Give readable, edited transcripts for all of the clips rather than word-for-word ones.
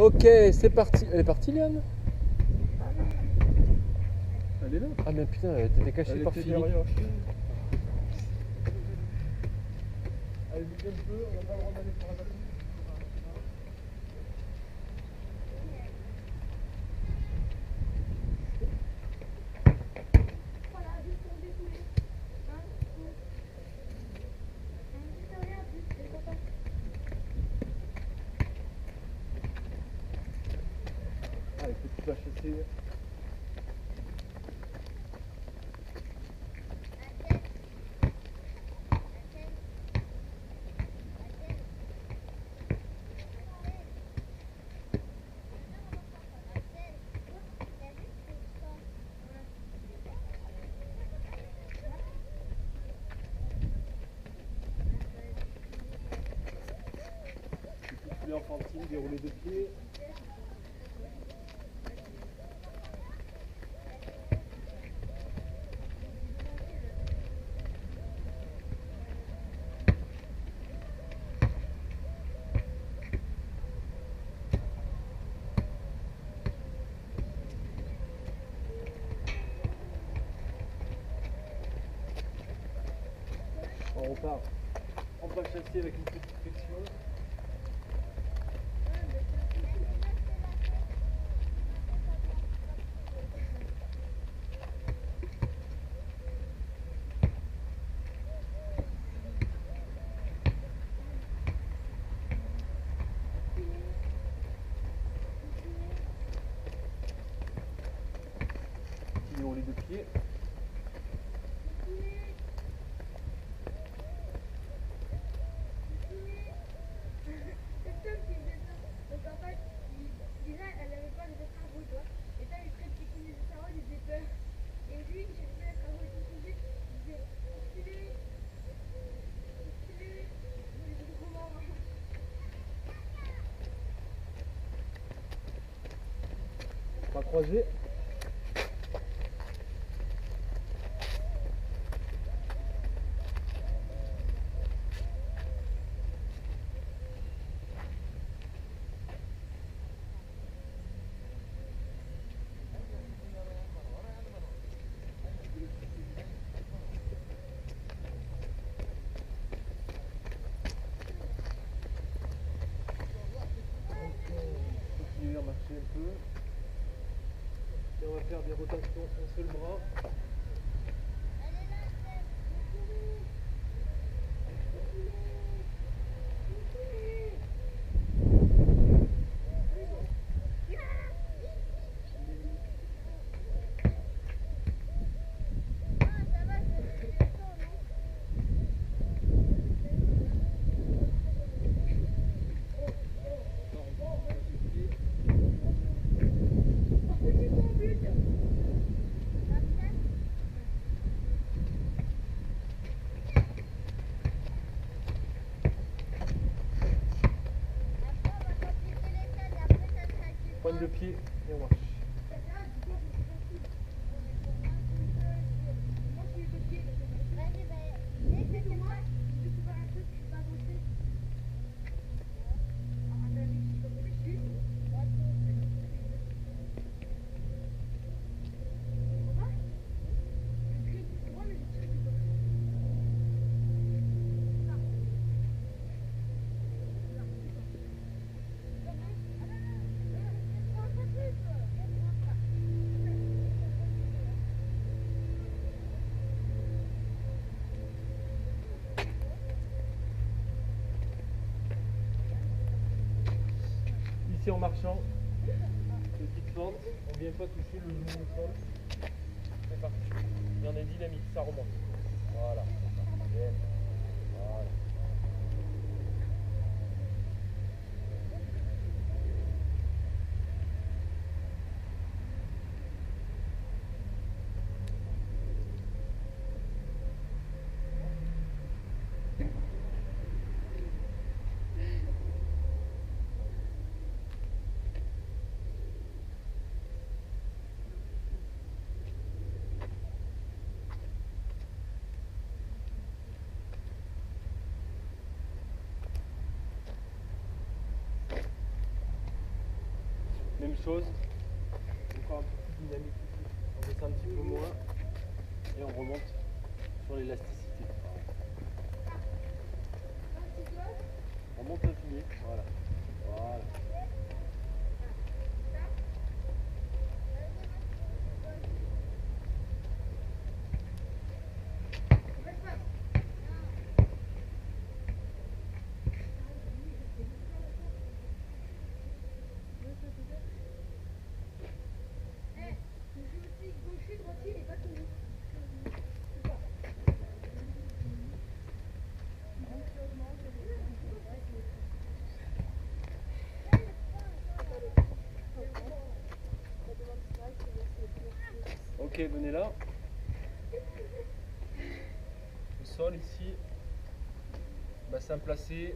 Ok, c'est parti. Elle est partie, Liane? Elle est là. Ah, mais putain, elle était cachée Elle par était Philippe. derrière. Allez, bouge un peu, on n'a pas le droit d'aller sur la batterie. Allez, petite vache essayée. Petite poulet enfantine, déroulé de pied. On repart. On va chasser avec une petite friction. Petit déroulé de pied. Pas croisé. Continuer à marcher un peu. Et on va faire des rotations un seul bras. Pointe de pied et on marche. Ici en marchant, petite fente, on ne vient pas toucher le genou au sol. C'est parti. Et on est dynamique, ça remonte. Voilà. Bien. Voilà. Même chose, encore un peu plus dynamique ici. On descend un petit peu moins et on remonte sur l'élasticité. On monte le pilier, voilà. Voilà. Ok, venez là. Le sol ici, bassin placé,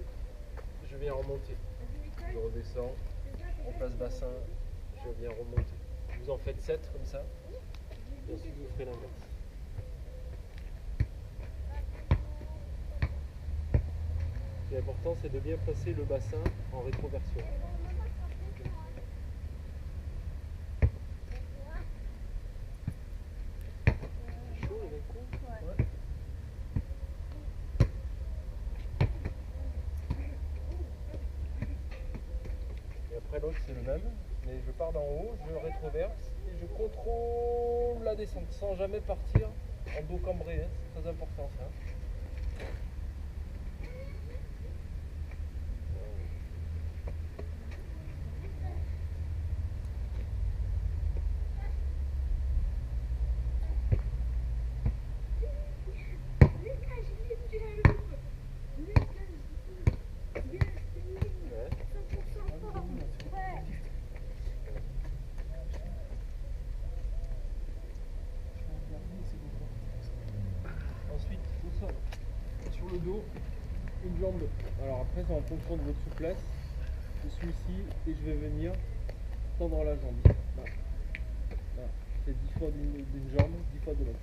je viens remonter. Je redescends, on place bassin, je viens remonter. Vous en faites 7 comme ça, et ensuite vous ferez l'inverse. Ce qui est important, c'est de bien placer le bassin en rétroversion. C'est chaud les coups. Ouais. Et après l'autre c'est le même, mais je pars d'en haut, je rétroverse et je contrôle la descente sans jamais partir en dos cambré, hein. C'est très important ça. Ensuite, au sol, sur le dos, une jambe. Alors après, c'est en fonction de votre souplesse. Je suis ici et je vais venir tendre la jambe. Là. Là. C'est 10 fois d'une jambe, 10 fois de l'autre.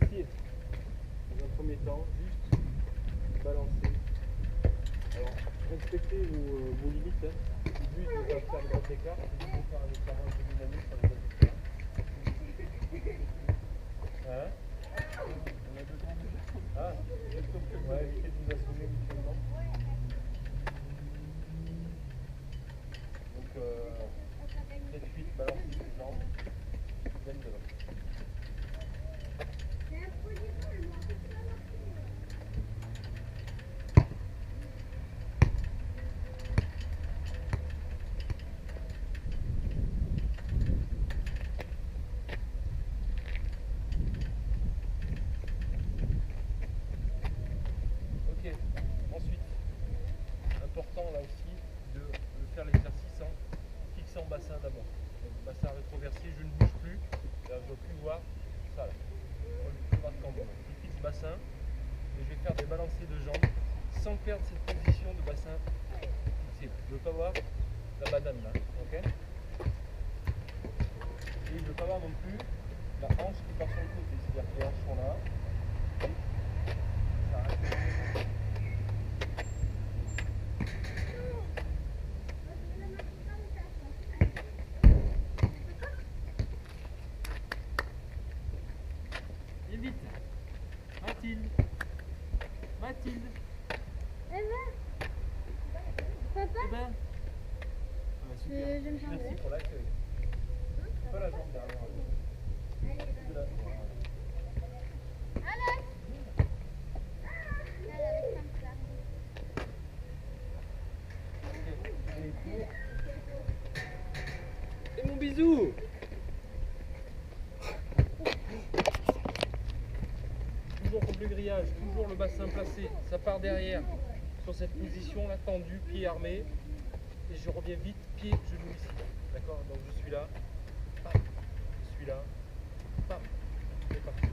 Ici, dans un premier temps, juste balancer. Alors, respectez vos limites. Hein. Le but de ne pas faire de grand écart, c'est de faire un écart un peu dynamique sur les adversaires. Hein? On a 2 secondes. Ah, ouais, évitez de vous assommer mutuellement. Donc, 7-8, balancez les jambes, viennent de là. Ok, ensuite, important là aussi de faire l'exercice en fixant bassin d'abord. Donc bassin rétroversé, je ne bouge plus, là, je ne dois plus voir ça là. Je fixe bassin et je vais faire des balancés de jambes sans perdre cette position de bassin fixé. Je ne veux pas voir la banane là, ok? Et je ne veux pas voir non plus la hanche qui part sur le côté, c'est-à-dire que les hanches sont là. Et ça arrête. Vite, Mathilde, Mathilde. Papa, Eh ben, super. je me sens Merci pour l'accueil. Pas la jambe derrière. De là. Alex. Ok. Et cours. bisous. Toujours comme le grillage, toujours le bassin placé. Ça part derrière sur cette position là, tendue, pied armé. Et je reviens vite, pied, genou ici. D'accord? Donc je suis là. Pam. Je suis là. Pam. C'est parti.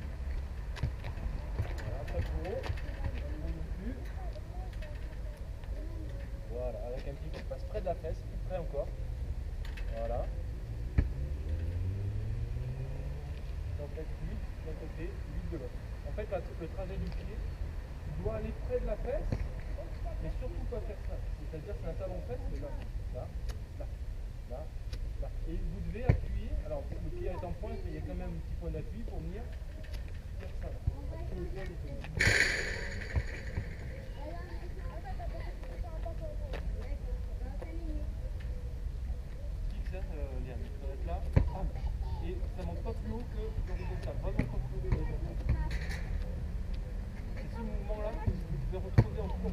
Voilà, pas trop haut. Pas non plus. Voilà, avec un pied qui passe près de la fesse, plus près encore. Voilà. Donc là, 8 d'un côté, 8 de l'autre. En fait, le trajet du pied doit aller près de la fesse, mais surtout pas faire ça. C'est-à-dire c'est un talon fesse, mais là, là, là, là, là. Et vous devez appuyer. Alors le pied est en pointe, mais il y a quand même un petit point d'appui pour venir faire ça. Là. Appuyer le sol et tenir. Fixe, hein, Liane, ça va être là. Ah. Et ça monte pas plus haut que l'horizontale, vraiment pas plus haut que l'horizontale. C'est ce mouvement-là que vous devez retrouver en cours.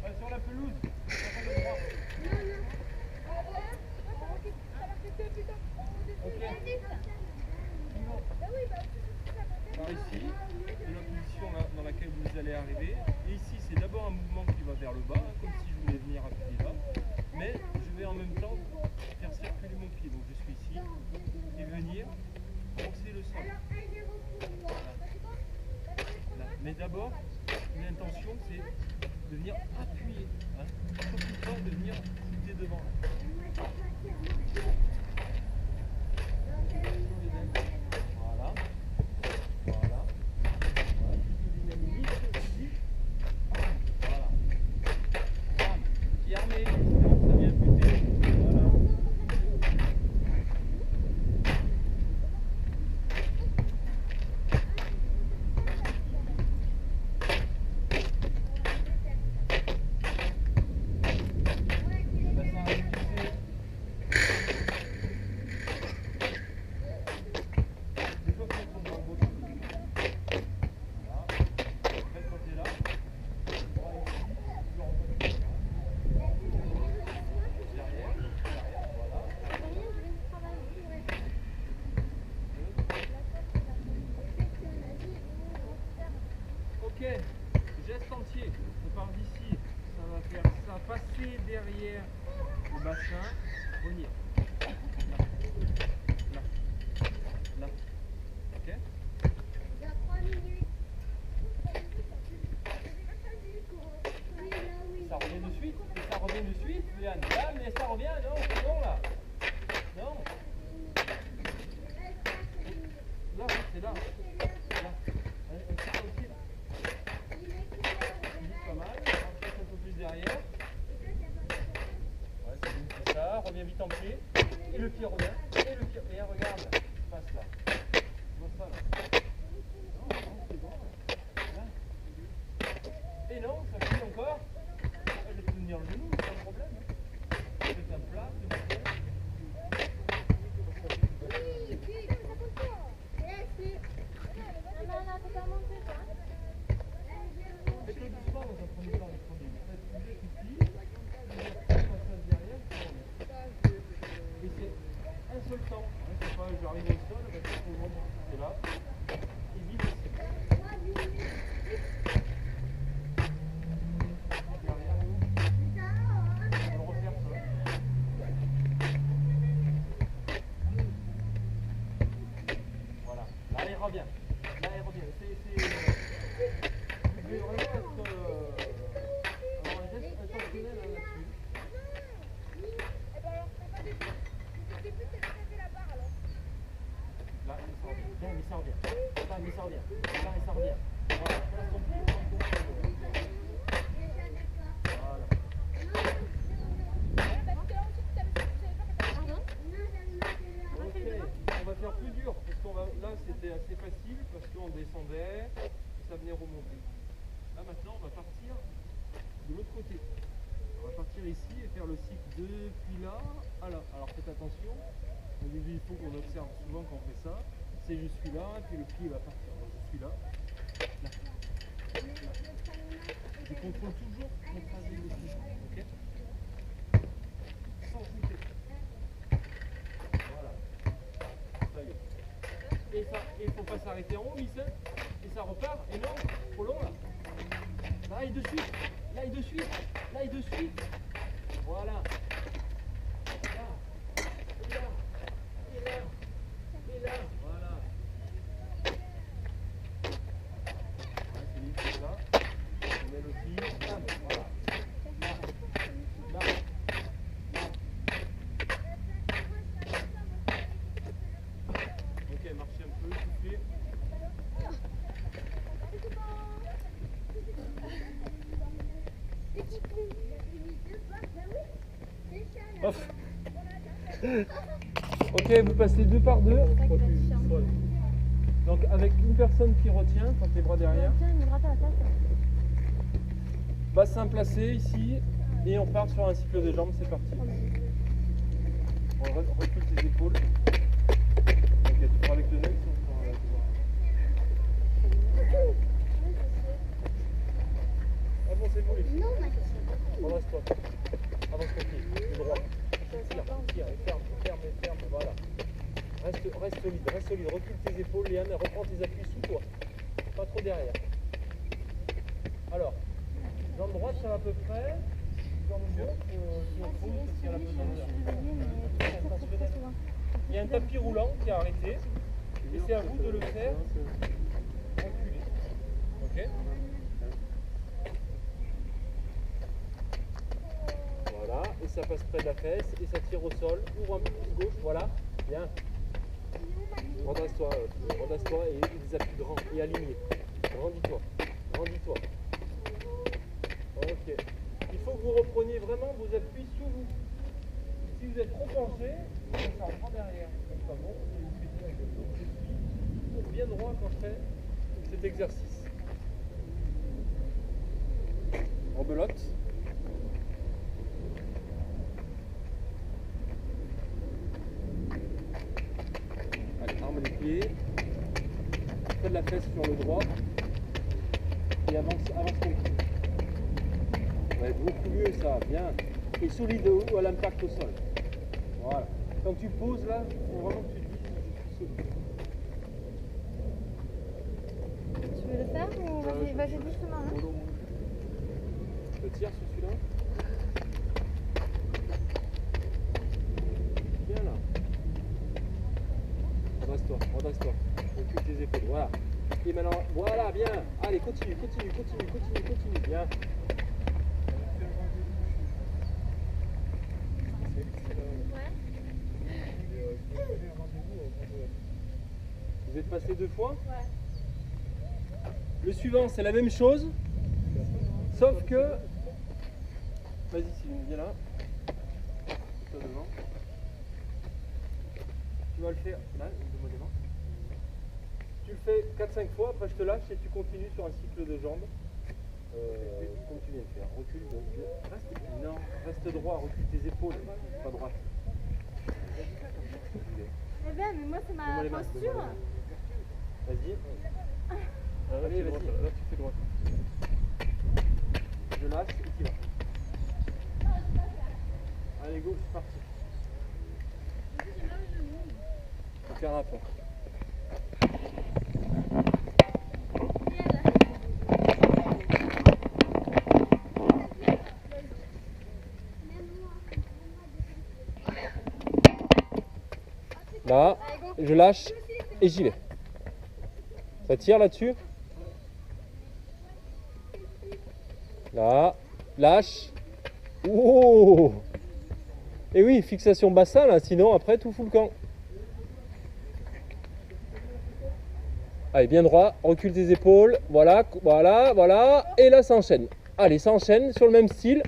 Ouais, sur la pelouse, sur le droit. Ok. Par ici, c'est la position là, dans laquelle vous allez arriver. Et ici, c'est d'abord un mouvement qui va vers le bas, hein, comme si je voulais venir appuyer là. Mais je vais en même temps faire circuler mon pied. Donc je suis ici et venir forcer le sol. Là. Là. Mais d'abord, l'intention c'est de venir appuyer. Hein. Surtout pas de venir shooter devant. Là. Voilà. Voilà. Voilà. Dynamique ici. Voilà. Bam. Pied armé. Donc ça vient buter. Voilà. Ok, geste entier, on part d'ici, ça va faire ça, passer derrière le bassin, venir, là, là, là, ok? Ça revient de suite, et ça revient de suite, Liane. Ah mais ça revient, non, c'est bon là. Non. Là, c'est là. Là. Allez, un petit peu aussi là. Pas mal, on passe un peu plus derrière. Ouais, c'est bien, c'est ça, reviens vite en pied. Et le pied revient. Et le pied, et regarde, passe là. Tu vois ça là. Non, non, c'est bon. Là. Et non, ça plie encore. Elle va tenir le genou, pas de problème. C'est un plat, c'est un plat. Faites-le doucement dans un premier temps, les premiers. Faites bouger ici, passage derrière, et c'est un seul temps. Hein, c'est pas j'arrive au sol, c'est là, et vite ici. Derrière nous, on le refaire ça. Voilà, là il revient. Là il revient. Vous devez vraiment avoir un geste intentionnel là-dessus. Là, il s'en revient. Là, il s'en revient. Là, il s'en revient. Là, il s'en revient. Voilà, place ton pied. Voilà. Ok, on va faire plus dur, parce qu'on va. Là, c'était assez facile, parce qu'on descendait, et ça venait remonter. Là, maintenant, on va partir de l'autre côté. On va partir ici et faire le le cycle depuis là à là. Alors faites attention, au début il faut qu'on observe souvent quand on fait ça. C'est je suis là, et puis le pied va partir. Donc, je suis là. Là. Je contrôle toujours mon tracé de pied. Ok. Sans bouger. Voilà. Ça y est. Et ça, il ne faut pas s'arrêter en haut, Miss. Et ça repart. Et non, trop long là. Là et de suite. Là et de suite. Là et de suite. Voilà. Là. Et là. Et là. Et là. Voilà. Ouais, c'est ça. On met aussi. Là. Voilà. Là. Là. Ok, marchez un peu, soufflez. Off. Ok, vous passez 2 par 2. Donc avec une personne qui retient, quand les bras derrière. Bassin placé ici. Et on part sur un cycle de jambes, c'est parti. On recule tes épaules. Ok, tu feras avec le nez, sinon on fera avec le bras. Avancez-vous les filles. Redresse-toi. Avance ton pied, le droit. Tire, et ferme, voilà. Reste solide, recule tes épaules, Léane, reprends tes appuis sous toi. Pas trop derrière. Alors, jambe droite, ça va à peu près. Jambe gauche, si on trouve, parce qu'il y a la pesante. Il y a un tapis roulant qui a arrêté. Et c'est à vous de le faire reculer. Ok? Voilà, et ça passe près de la fesse, et ça tire au sol, ouvre un peu plus gauche, voilà, bien. Redresse-toi et des appuis grands et alignés. Grandis-toi. Ok. Il faut que vous repreniez vraiment vos appuis sous vous. Si vous êtes trop penché, ça reprend derrière. C'est pas bon, et vous mettez avec le dos. Je suis bien droit quand je fais cet exercice. Rebelote. Arme les pieds, fais de la fesse sur le droit et avance ton pied. Ça va être beaucoup mieux ça, bien. Et solide ou à l'impact au sol. Voilà. Quand tu poses là, il faut vraiment que tu te dises je suis solide. Tu veux le faire ou vas-y doucement hein? Je tire sur celui-là. Bien là. Redresse-toi. Recule tes épaules, voilà. Et maintenant, voilà, bien. Allez, continue. Bien. Vous êtes passé 2 fois? Ouais. Le suivant, c'est la même chose. Sauf que... Vas-y, Sylvie, viens là. Toi devant. Tu vas le faire là, donne-moi devant. Tu le fais 4-5 fois, après je te lâche et tu continues sur un cycle de jambes. Comme tu viens de faire. Recule, reste droit, recule tes épaules, pas droite. Eh bien, mais moi c'est ma posture. Vas-y. Allez, vas-y. Là tu fais droite. Je lâche et tu vas. Allez, go, c'est parti. Aucun rapport. Là, je lâche et j'y vais. Ça tire là-dessus. Là, lâche. Oh! Et oui, fixation bassin là, sinon après tout fout le camp. Allez, bien droit, recule tes épaules, voilà, et là ça enchaîne. Allez, ça enchaîne sur le même style,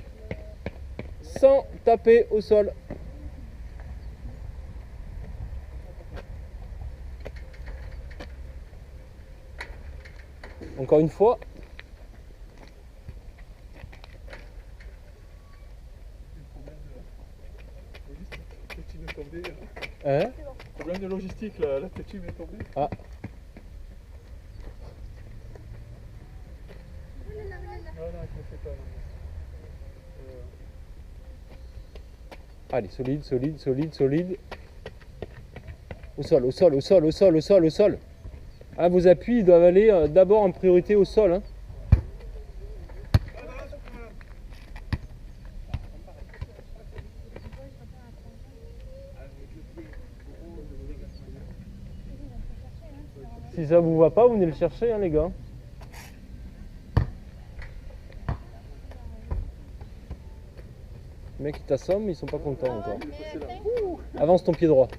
sans taper au sol. Encore une fois. tombé. Hein? Problème de logistique, la statue m'est tombée. Ah. Non, non, je ne sais pas. Allez, solide, solide, solide, solide. Au sol, au sol, au sol, au sol, au sol, au sol. Ah, vos appuis ils doivent aller d'abord en priorité au sol. Hein. Si ça vous va pas, vous venez le chercher, hein, les gars. Les mecs, ils t'assomment, ils sont pas contents encore. Avance ton pied droit.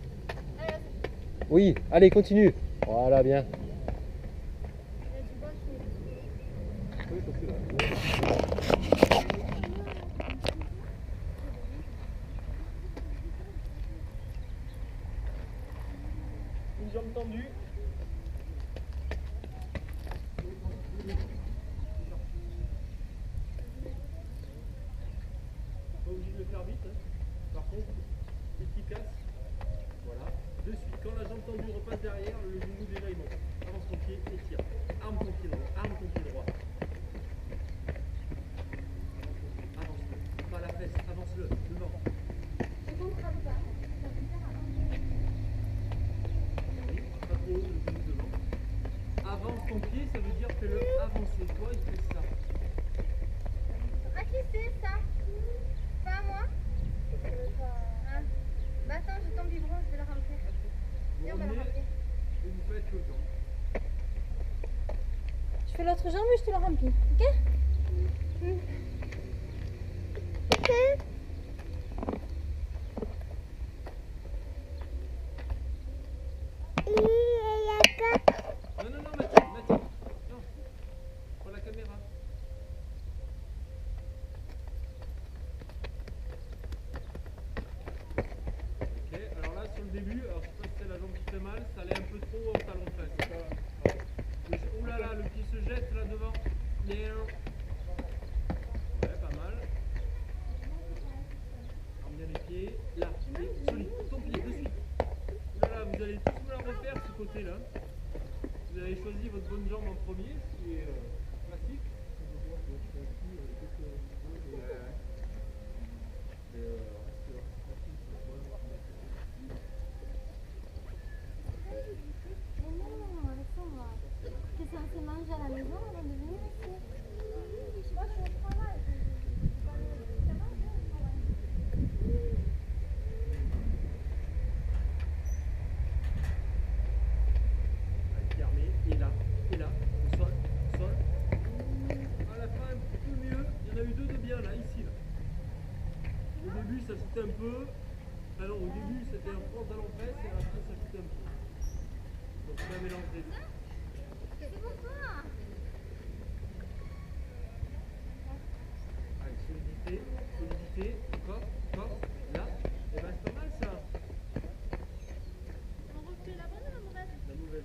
Oui, allez, continue. Voilà, bien. Une jambe tendue. Pas obligé de le faire vite. Hein. Par contre, efficace. Voilà. De suite, quand la jambe tendue repasse derrière, le genou déjà il monte. Avance ton pied et tire. Arme ton pied droit. Arme ton pied droit. Avance-le. Pas la fesse. Avance-le. Devant. Pas trop haut, le genou devant. Avance ton pied, ça veut dire fais-le avancer. Toi, il fait ça. À qui c'est ça? Pas à moi? Ah. Bah attends, j'ai ton biberon, je vais le remplir. Vous Viens, on va le revenez remplir. et vous faites le temps. Je fais l'autre jambe et je te le remplis, ok? Ok. Non, non, non, Mathilde, Mathilde. Non. Pour la caméra. Ok, alors là, sur le début, alors je sais pas si c'est la jambe qui fait mal, ça allait un peu trop au talon fesse. Ouh là là, le pied se jette là devant. Bien. Ouais, pas mal. Arme bien les pieds. Là, et solide. Ton pied, de suite. Ouh là là, vous allez tous me la refaire ce côté-là. Vous avez choisi votre bonne jambe en premier, ce qui est classique. Non, Alexandre, t'es censé manger à la maison avant de venir ici. Moi, je suis au travail. Fermé, et là, au sol, à la fin un petit peu mieux, il y en a eu deux de bien là, ici là. Au début ça chutait un peu, alors au début c'était un fort talon fesse et après ça chutait un peu. Donc c'est un mélange des deux. C'est pour toi. Allez, solidité, encore, là, et ben c'est pas mal ça. On refait la bonne ou la mauvaise? La nouvelle.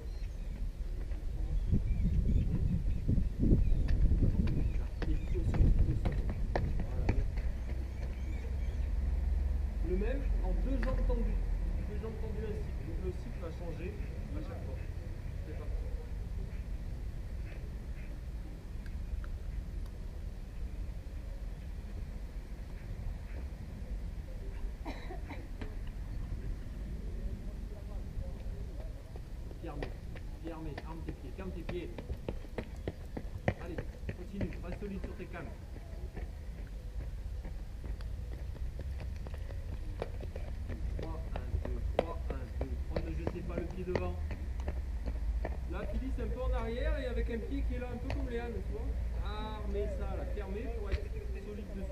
Le même en deux jambes tendues. Deux jambes tendues ainsi. Donc le cycle va changer à chaque fois. C'est parti. Fermé, arme tes pieds, calme tes pieds. Allez, continue, reste solide sur tes cannes. 3, 1, 2, ne jetez pas le pied devant. Là, Phyllis un peu en arrière et avec un pied qui est là, un peu comme Léane, tu vois. Armez ça, là, fermé pour être solide dessus.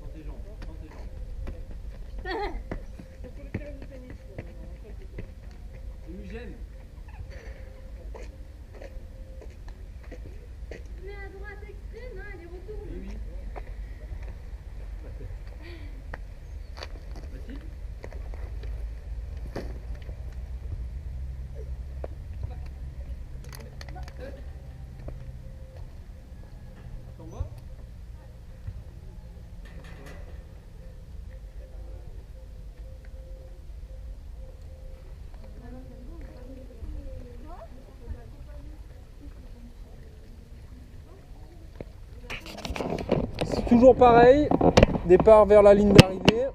Dans tes jambes, dans tes jambes. Eugène. Mais à droite extrême, hein, les retours. Oui, oui. Mathilde. toujours pareil, départ vers la ligne d'arrivée.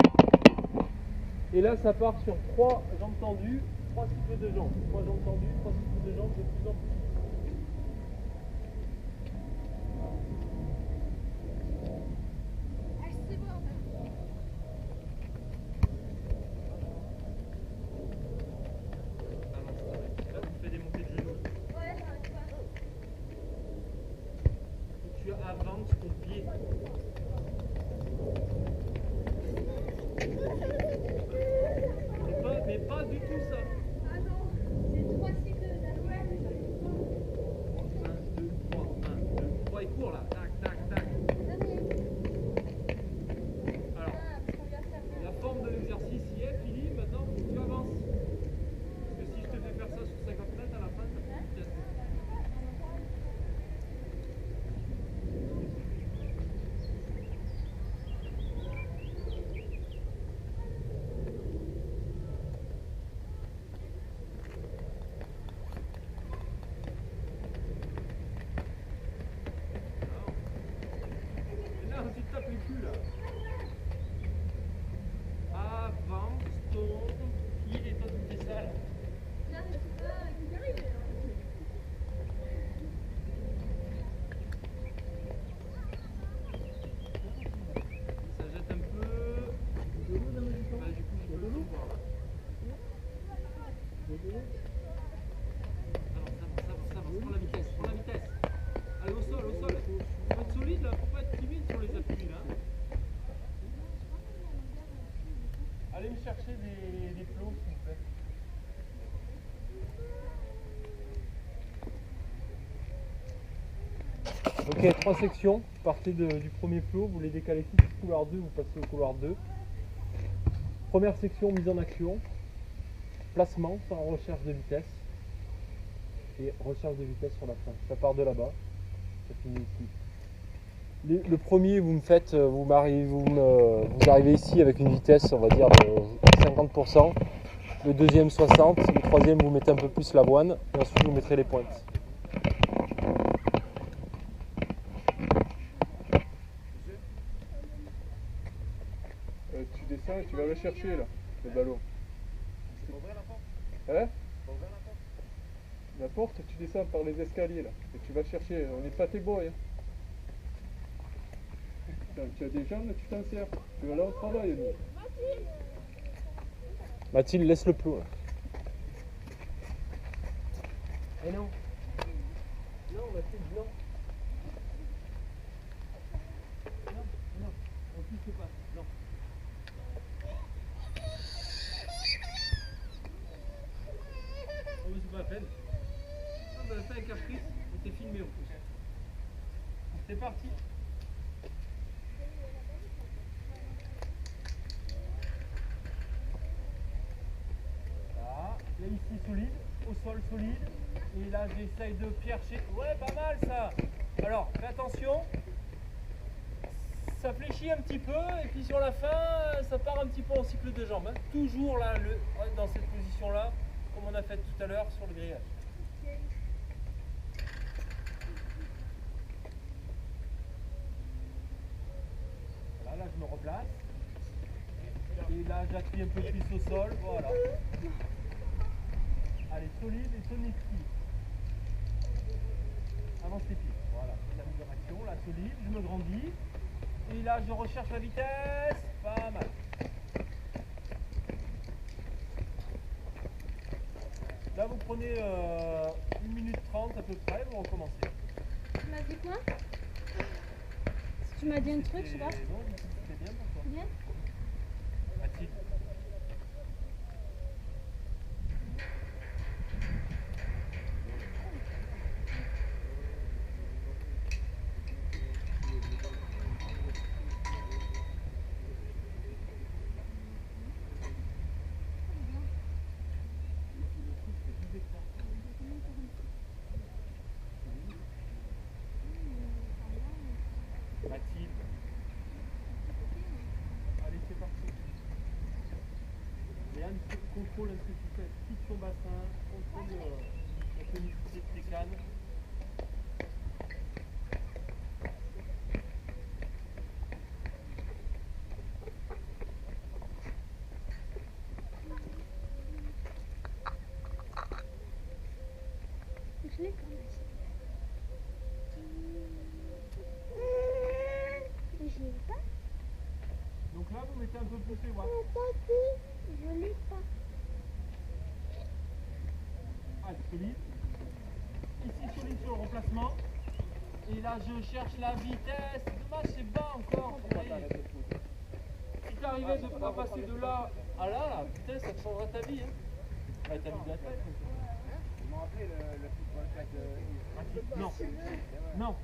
Et là, ça part sur 3 jambes tendues, 3 cycles de jambes. 3 jambes tendues, 3 cycles de jambes de plus en plus. Là, tu fais des montées de genoux. Tu avances ton pied. Mais pas du tout ça. Ah non, c'est 3 cycles d'allouette. 1, 2, 3, 1, 2, 3 et cours là. Tac, tac, tac. Alors, la forme de l'exercice y est, Philippe. Maintenant, tu avances. Parce que si je te fais faire ça sur 50 mètres, à la fin, ça fait une vitesse. Là, tu te tapes les culs là. Avance, tombe, pile et toi tu fais ça là. Ça jette un peu. Bah, du coup, je peux le voir là. Avance, prends la vitesse, prends la vitesse. Allez, au sol, au sol. Faut être solide là, faut pas être timide sur les appuis là. Allez me chercher des plots s'il vous plaît. Ok, 3 sections. Partez du premier plot, vous les décalez tous au couloir 2, vous passez au couloir 2. Première section, mise en action. Placement sans recherche de vitesse. Et recherche de vitesse sur la fin. Ça part de là-bas. Ça finit ici. Le premier, vous me faites, vous arrivez ici avec une vitesse, on va dire, de 50%. Le deuxième, 60%. Le troisième, vous mettez un peu plus l'avoine. Et ensuite, vous mettrez les pointes. Tu descends et tu vas le chercher là, le ballon. Faut ouvrir la porte. Hein? Faut ouvrir la porte. La porte, tu descends par les escaliers là. Et tu vas chercher. On n'est pas tes boys. Hein. Tu as des jambes, tu t'en sers. Tu vas là au travail, nous. Mathilde, laisse le plot. Là. Eh non. Non, Mathilde, non. Non, non. On touche pas. Non. Oh, mais c'est pas la peine. Ah, bah, fais un caprice. On t'est filmé en plus. C'est parti. Là, ici solide, au sol solide. Et là j'essaye de piocher. Ouais, pas mal ça. Alors, fais attention. Ça fléchit un petit peu et puis sur la fin, ça part un petit peu en cycle de jambes. Hein. Toujours là, dans cette position-là, comme on a fait tout à l'heure sur le grillage. Voilà, là je me replace. Et là j'appuie un peu plus au sol, voilà. Allez, solide et tonique-pied. Avance les pieds, voilà, la mise en action, là solide, je me grandis. Et là je recherche la vitesse, pas mal. Là vous prenez 1 minute 30 à peu près, vous recommencez. Tu m'as dit quoi? Tu m'as dit un truc, je sais pas. Non, c'était bien pour toi. Bien. Mathilde. Mathilde. Allez, c'est parti. Léane, contrôle ce que tu fais. Quitte ton bassin, contrôle la tonicité de tes cannes. Donc là, vous mettez un peu plus les watts. Je lis pas. Allez, solide. Ici, solide sur le remplacement. Et là, je cherche la vitesse. Dommage, c'est bas encore. Si tu arrivais de pas passer de là à là, la vitesse, ça te changera ta vie. Hein. Ouais, ta vie de la tête. Vous me rappelez le football club de... Non. Non.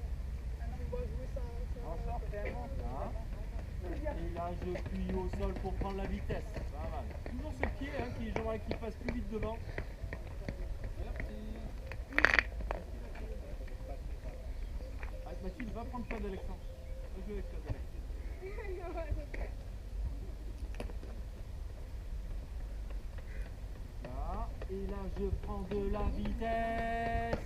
En sort, c'est un bon. Là. Et là, je appuie au sol pour prendre la vitesse. Pas mal. Toujours ce pied, hein, j'aimerais qu'il passe plus vite devant. Allez, Mathilde, va prendre toi d'Alexandre. Va jouer avec toi d'Alexandre. Là. Et là, je prends de la vitesse.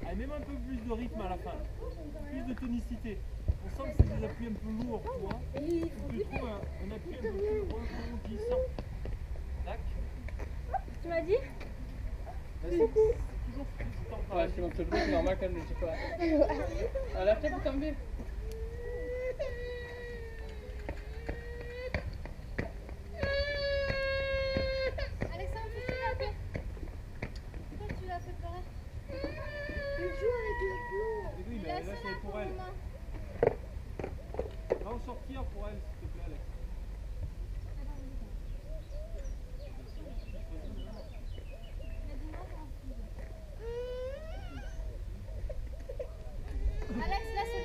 Allez, même un peu plus de rythme à la fin. Plus de tonicité. On sent que c'est des appuis un peu lourds, tu vois. Il faut que tu trouves un appui un peu plus rebondissant. Tac. Tu m'as dit? Vas-y. Toujours ce temps. Ouais, c'est bon, c'est normal qu'elle ne le dit pas. Elle a fait pour tomber. Alexandre, tu l'as fait. Pourquoi tu l'as fait pleurer? Il joue avec le plomb. Oui, mais là, c'est pour elle. Va en sortir pour elle, s'il te plaît, Alex. Alex, là, c'est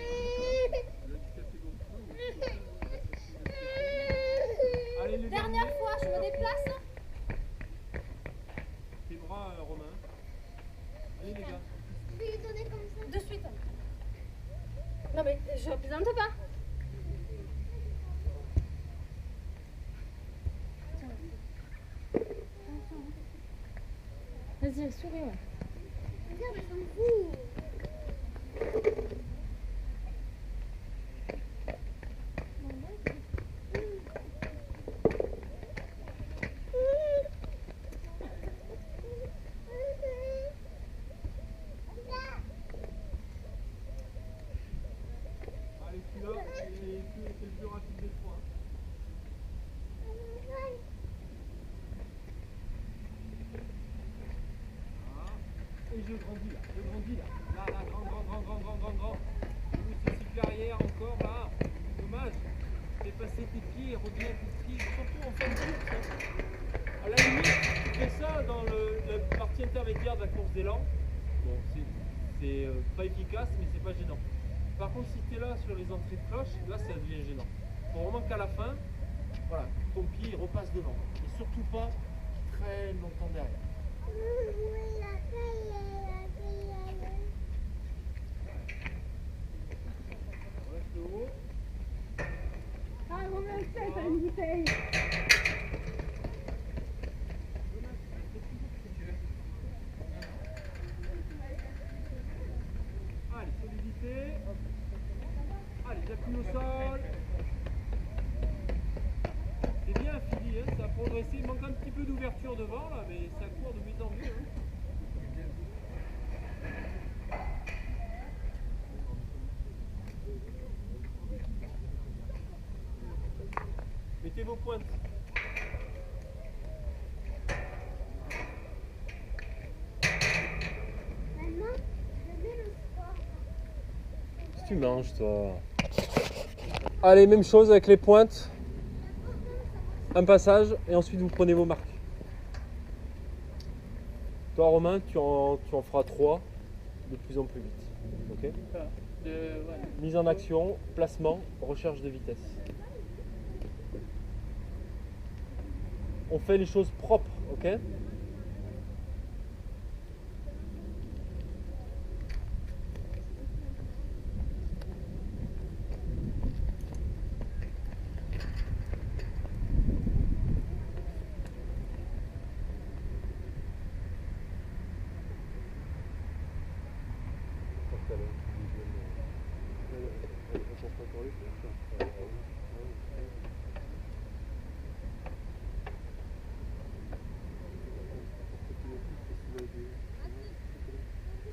Allez, les dernière fois, je me déplace. Tes bras, Romain. Allez, les gars. Je vais lui donner comme ça. De suite. Non, mais je représente pas. Vas-y, souris, ouais. Regarde, elle s'en fout. Allez, celui-là, c'est le plus rapide des trois. Et je grandis là, là, grand. Je cycle arrière encore là, dommage. Fais passer tes pieds, reviens tes pieds, surtout en fin de course. À la limite, tu fais ça dans la partie intermédiaire de la course d'élan. Bon, c'est pas efficace, mais c'est pas gênant. Par contre, si tu es là sur les entrées de cloche, là ça devient gênant. Faut vraiment qu'à la fin, voilà, ton pied repasse devant. Et surtout pas qu'il traîne longtemps derrière. On reste le haut. Ah, on a fait, t'as une bouteille. Allez, solidité. Allez, j'appuie au sol. C'est bien, Philly, hein, ça a progressé. Il manque un petit peu d'ouverture devant, là, mais ça court de mieux en mieux. Hein. Mettez vos pointes. Maman, je vais le sport. Si tu manges, toi. Allez, même chose avec les pointes. Un passage et ensuite vous prenez vos marques. Toi, Romain, tu en feras 3 de plus en plus vite. Ok ? Mise en action, placement, recherche de vitesse. On fait les choses propres, ok ?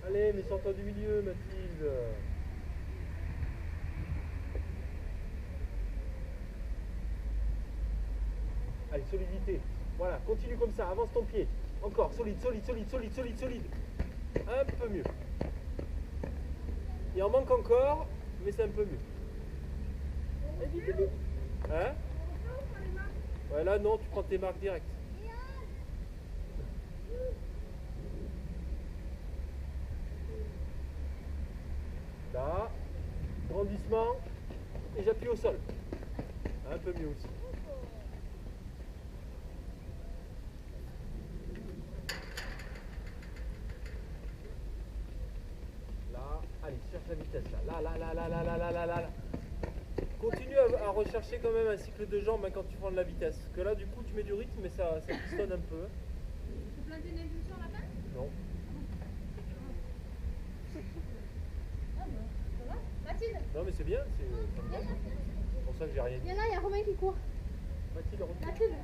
Allez, mais sors-toi du milieu, Mathilde. solidité. Voilà, continue comme ça, avance ton pied. Encore, solide, solide, solide, solide, solide, solide. Un peu mieux. Il en manque encore, mais c'est un peu mieux. Vas-y, vite, vite. Hein? Ouais, là non, tu prends tes marques directes. Là, grandissement, et j'appuie au sol. Un peu mieux aussi. Là, allez, cherche la vitesse là. Là. Continue à rechercher quand même un cycle de jambes quand tu prends de la vitesse. Parce que là, du coup, tu mets du rythme, mais ça pistonne un peu. Tu peux planter une impulsion à la fin? Non. Ah bah, ça va. Mathilde, Non, mais c'est bien. C'est pour ça que j'ai rien dit. viens là, il y a Romain qui court. Mathilde, recule. Mathilde.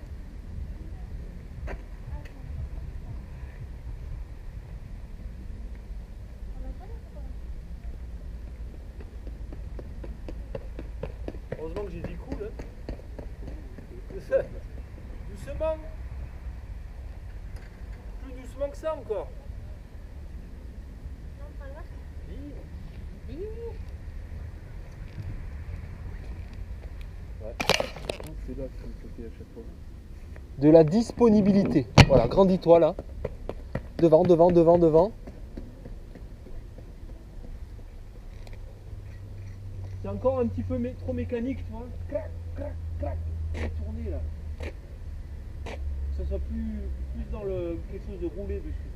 Heureusement que j'ai dit cool. Hein. Doucement. Plus doucement que ça encore. Non, pas là. Vite. Ouais. C'est là qu'il faut faire à chaque fois. De la disponibilité. Voilà, grandis-toi là. Devant. C'est encore un petit peu trop mécanique, tu vois. Clac. Tourner là. Que ça soit plus dans quelque chose de roulé dessus.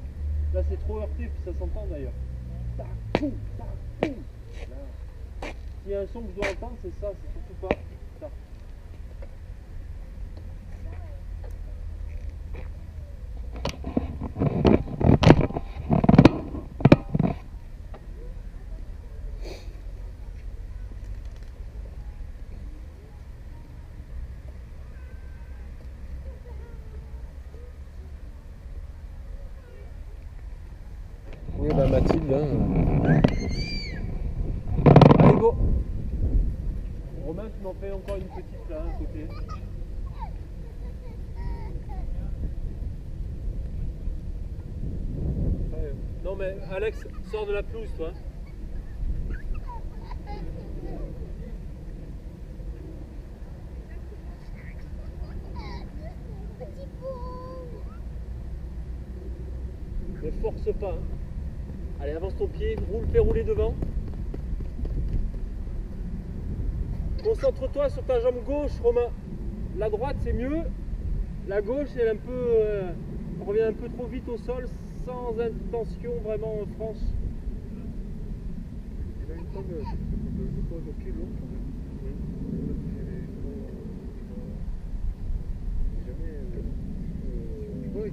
Là c'est trop heurté, puis ça s'entend d'ailleurs. Tac, boum. Là. S'il y a un son que je dois entendre, c'est ça, c'est surtout pas ça. Oui, bah Mathilde, hein. Allez, go! Romain, tu m'en fais encore une petite là, à côté. Ouais. Non, mais Alex, sors de la pelouse, toi. Petit pauvre. Ne force pas. Hein. Allez, avance ton pied, fais rouler devant. Concentre-toi sur ta jambe gauche, Romain. La droite, c'est mieux. La gauche, elle est un peu, revient un peu trop vite au sol, sans intention vraiment franche. Il a une tonne de pause au pied long quand même. Tu vois, il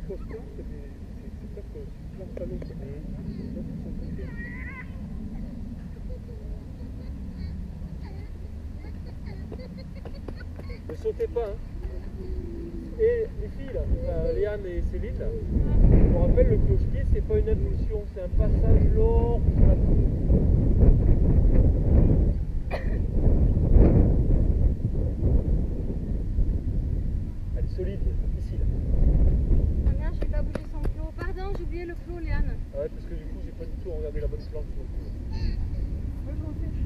pose pas, c'est pas que tu plantes pas l'autre. Ne sautez pas. Hein. Et les filles, là, Léane et Céline, là, je vous rappelle, le cloche-pied, c'est pas une impulsion, c'est un passage lent sur la pelouse. Elle est solide, ici là. Oh merde, je vais pas bouger son clos. Pardon, j'ai oublié le clos, Léane. Ah ouais, parce que du coup, j'ai pas du tout regardé la bonne planche.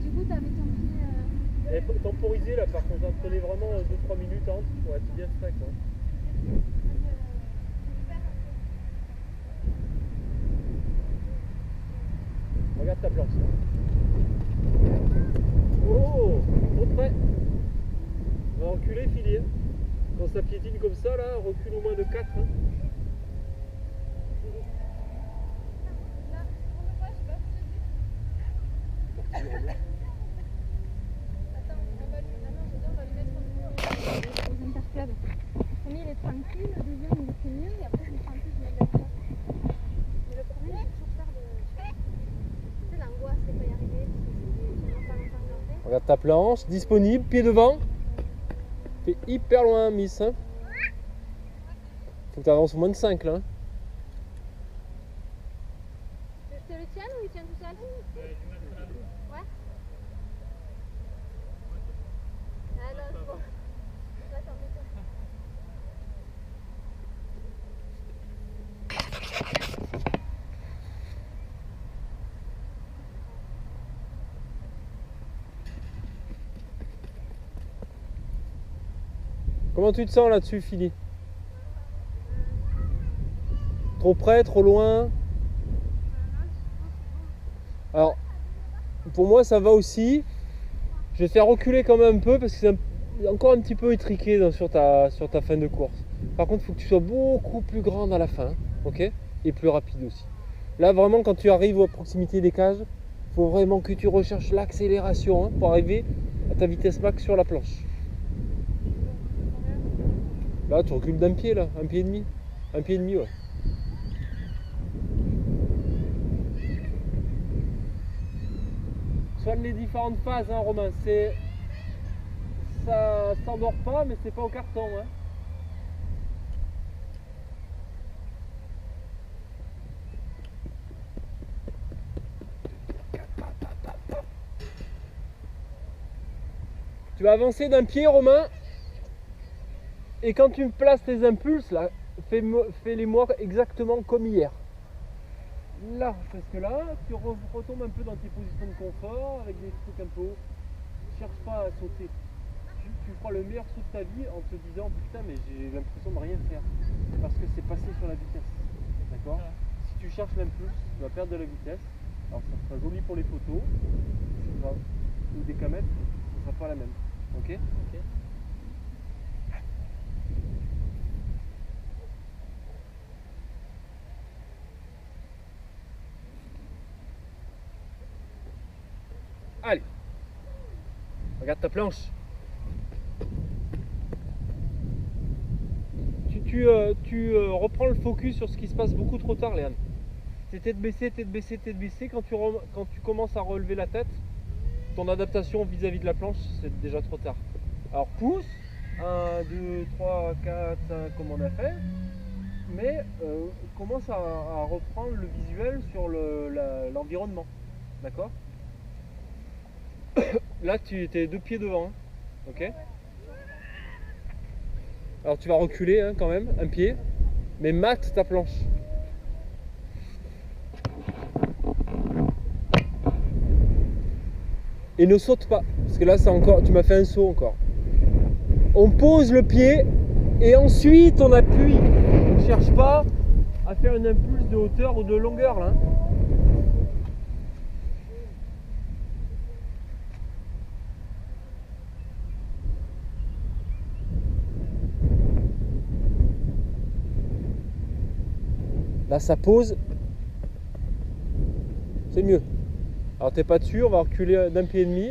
Du coup, t'avais ton pied. Et temporiser là, par contre, prenez vraiment 2-3 minutes entre pour être bien frais, quoi. Regarde ta planche. Oh, trop près. On va reculer, filer. Quand ça piétine comme ça, là, recule au moins de 4. Hein. Les interclubs. Le premier, il est tranquille, le deuxième, il est mieux, et après, je me sens plus, je mets de la vitesse. Mais le premier, j'ai toujours peur de. Tu sais, l'angoisse de pas y arriver, parce que c'est pas longtemps planté. Regarde ta planche, disponible, pied devant. T'es hyper loin, Miss. Hein. Faut que tu avances au moins de 5 là. Hein. Je te le tienne ou il tient tout seul? Ouais. Ah non, c'est bon. Là, t'en mets toi. Comment tu te sens là-dessus, Philly? Trop près, trop loin? Alors, pour moi, ça va aussi. Je vais te faire reculer quand même un peu parce que c'est encore un petit peu étriqué sur ta fin de course. Par contre, il faut que tu sois beaucoup plus grande à la fin, ok? Et plus rapide aussi. Là, vraiment, quand tu arrives à proximité des cages, il faut vraiment que tu recherches l'accélération hein, pour arriver à ta vitesse max sur la planche. Là, tu recules d'un pied, là, un pied et demi. Un pied et demi, ouais. Soigne les différentes phases, hein, Romain. Ça s'endort pas, mais c'est pas au carton. Hein. Tu vas avancer d'un pied, Romain. Et quand tu me places tes impulses, là, fais-les-moi exactement comme hier. Là, parce que là, tu retombes un peu dans tes positions de confort, avec des trucs un peu hauts. Cherche pas à sauter. Tu feras le meilleur saut de ta vie en te disant putain mais j'ai l'impression de rien faire. Parce que c'est passé sur la vitesse. D'accord? Si tu cherches l'impulse, tu vas perdre de la vitesse. Alors ça sera joli pour les photos, ou des camettes, ce sera pas la même. Ok? Allez, regarde ta planche. Tu reprends le focus sur ce qui se passe beaucoup trop tard, Léane. C'est tête baissée, tête baissée, tête baissée. Quand tu commences à relever la tête, ton adaptation vis-à-vis de la planche, c'est déjà trop tard. Alors pousse, 1, 2, 3, 4, 5, comme on a fait. Mais commence à reprendre le visuel sur l'environnement. D'accord? Là, tu es 2 pieds devant, hein. Ok? Alors tu vas reculer hein, quand même, un pied, mais mate ta planche. Et ne saute pas, parce que là, tu m'as fait un saut encore. On pose le pied et ensuite on appuie. On ne cherche pas à faire une impulse de hauteur ou de longueur là. Là, ça pose. C'est mieux. Alors, t'es pas dessus, on va reculer d'un pied et demi.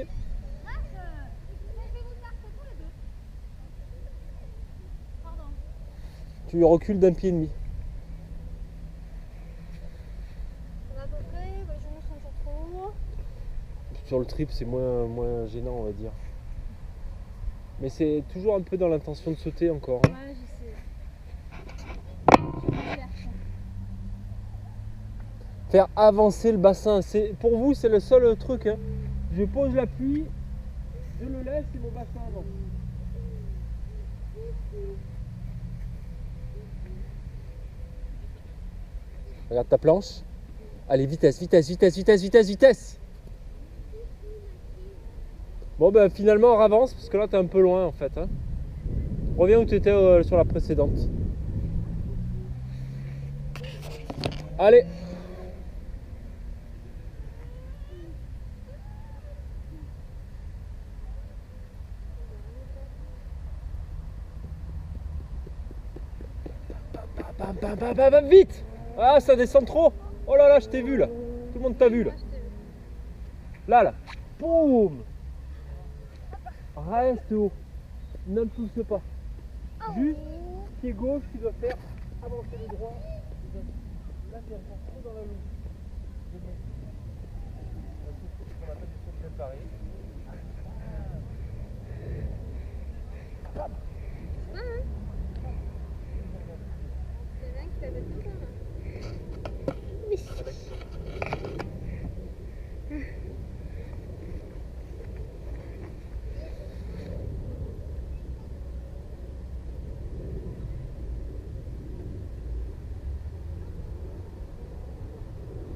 Tu recules d'un pied et demi. À peu près, les genoux sont toujours trop hauts. Sur le trip, c'est moins gênant, on va dire. Mais c'est toujours un peu dans l'intention de sauter encore. Hein. Ouais, je sais. Faire avancer le bassin. Pour vous, c'est le seul truc. Hein. Je pose l'appui, je le laisse et mon bassin avance. Regarde ta planche. Allez, vitesse, vitesse, vitesse, vitesse, vitesse, vitesse. Bon, ben finalement, on avance parce que là, tu es un peu loin en fait. Hein. Reviens où tu étais sur la précédente. Allez. Vite! Ah, ça descend trop! Oh là là, je t'ai vu là! Tout le monde t'a vu là! Là! Boum! Reste haut! Ne pousse pas! Juste, pied gauche, tu dois faire avancer le droit. Là, tu es encore trop dans la loupe. On appelle du saut préparé.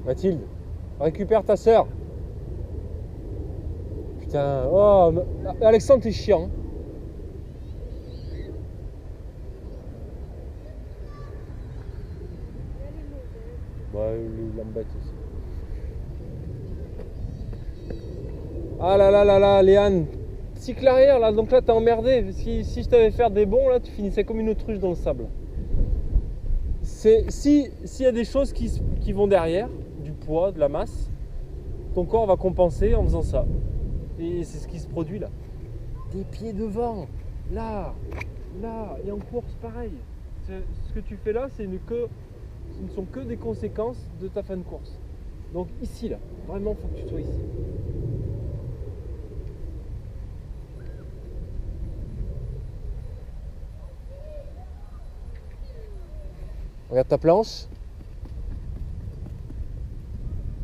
Mathilde, récupère ta sœur. Putain, oh, Alexandre, t'es chiant. Bah, les lambettes aussi. Ah là là là là, Léane. Cycle arrière là, donc là t'es emmerdé. Si je t'avais fait des bons là, tu finissais comme une autruche dans le sable. S'il y a des choses qui vont derrière, du poids, de la masse, ton corps va compenser en faisant ça. Et c'est ce qui se produit là. Tes pieds devant, là, et en course pareil. Ce que tu fais là, ce ne sont que des conséquences de ta fin de course. Donc ici là, vraiment faut que tu sois ici. Regarde ta planche.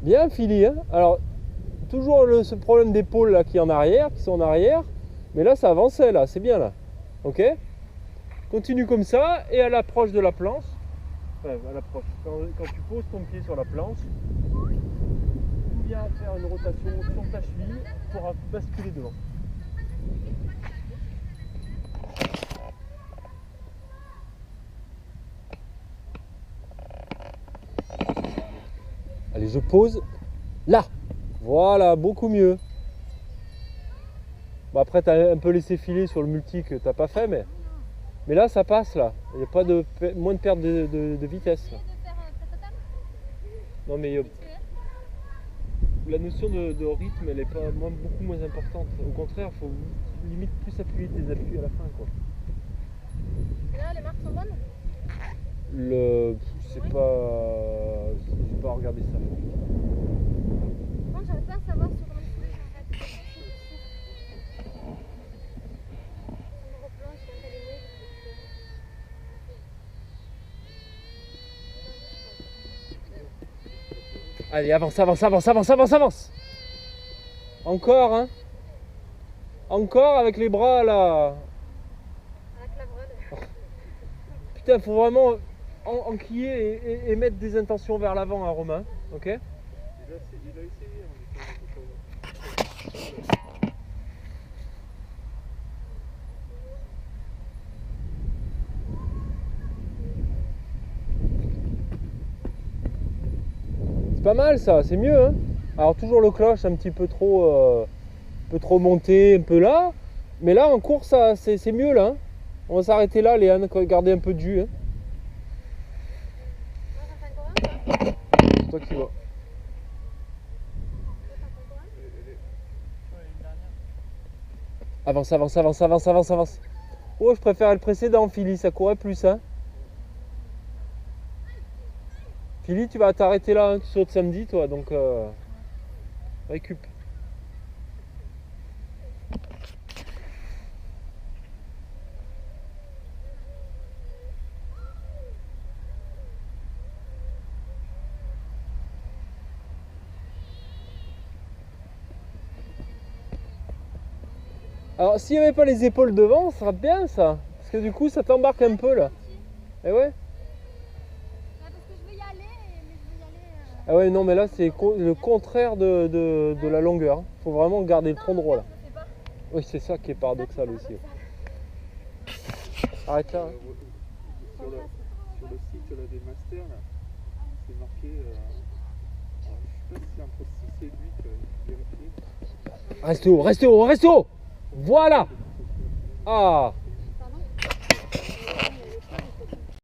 Bien Philly, hein. Alors, toujours ce problème d'épaule là qui sont en arrière, mais là ça avançait là, c'est bien là. Ok? Continue comme ça et à l'approche de la planche, enfin à l'approche, quand tu poses ton pied sur la planche, tu viens faire une rotation sur ta cheville pour basculer devant. Allez, je pose là. Voilà, beaucoup mieux. Bon, après, tu as un peu laissé filer sur le multi que tu n'as pas fait, mais là, ça passe là. Il n'y a pas moins de perte de vitesse. Là. Non, mais la notion de rythme, elle est pas beaucoup moins importante. Au contraire, il faut limite plus appuyer tes appuis à la fin, quoi. Et là, les marques sont bonnes? Je sais pas. J'ai pas regardé ça. Bon, j'arrive pas à savoir sur le poulet, j'arrête. On me replonge quand elle est née. Allez, avance. Encore, hein. Encore avec les bras là. Avec la brode. Putain, faut vraiment enquiller et mettre des intentions vers l'avant, hein, Romain. Ok? Il a essayé, C'est pas mal ça, c'est mieux, hein. Alors toujours le cloche un petit peu trop monté, un peu là. Mais là en course, c'est mieux là. Hein. On va s'arrêter là, Léane, garder un peu de jus. Hein. C'est toi qui vas. Avance. Oh, je préfère le précédent, Philly, ça courait plus, hein. Philly, tu vas t'arrêter là, hein, tu sautes samedi, toi, donc récup. Alors, s'il n'y avait pas les épaules devant, ça serait bien ça. Parce que du coup, ça t'embarque un peu là. Eh ouais? Parce que je veux y aller, mais je veux y aller. Ah ouais, non, mais là, c'est le contraire de la longueur. Il faut vraiment garder le tronc droit là. Je sais pas. Oui, c'est ça qui est paradoxal aussi. Arrête là. Hein. Sur le site là, des masters, là, c'est marqué, je sais pas si c'est entre 6 et 8, vérifier. Reste haut. Voilà. Ah.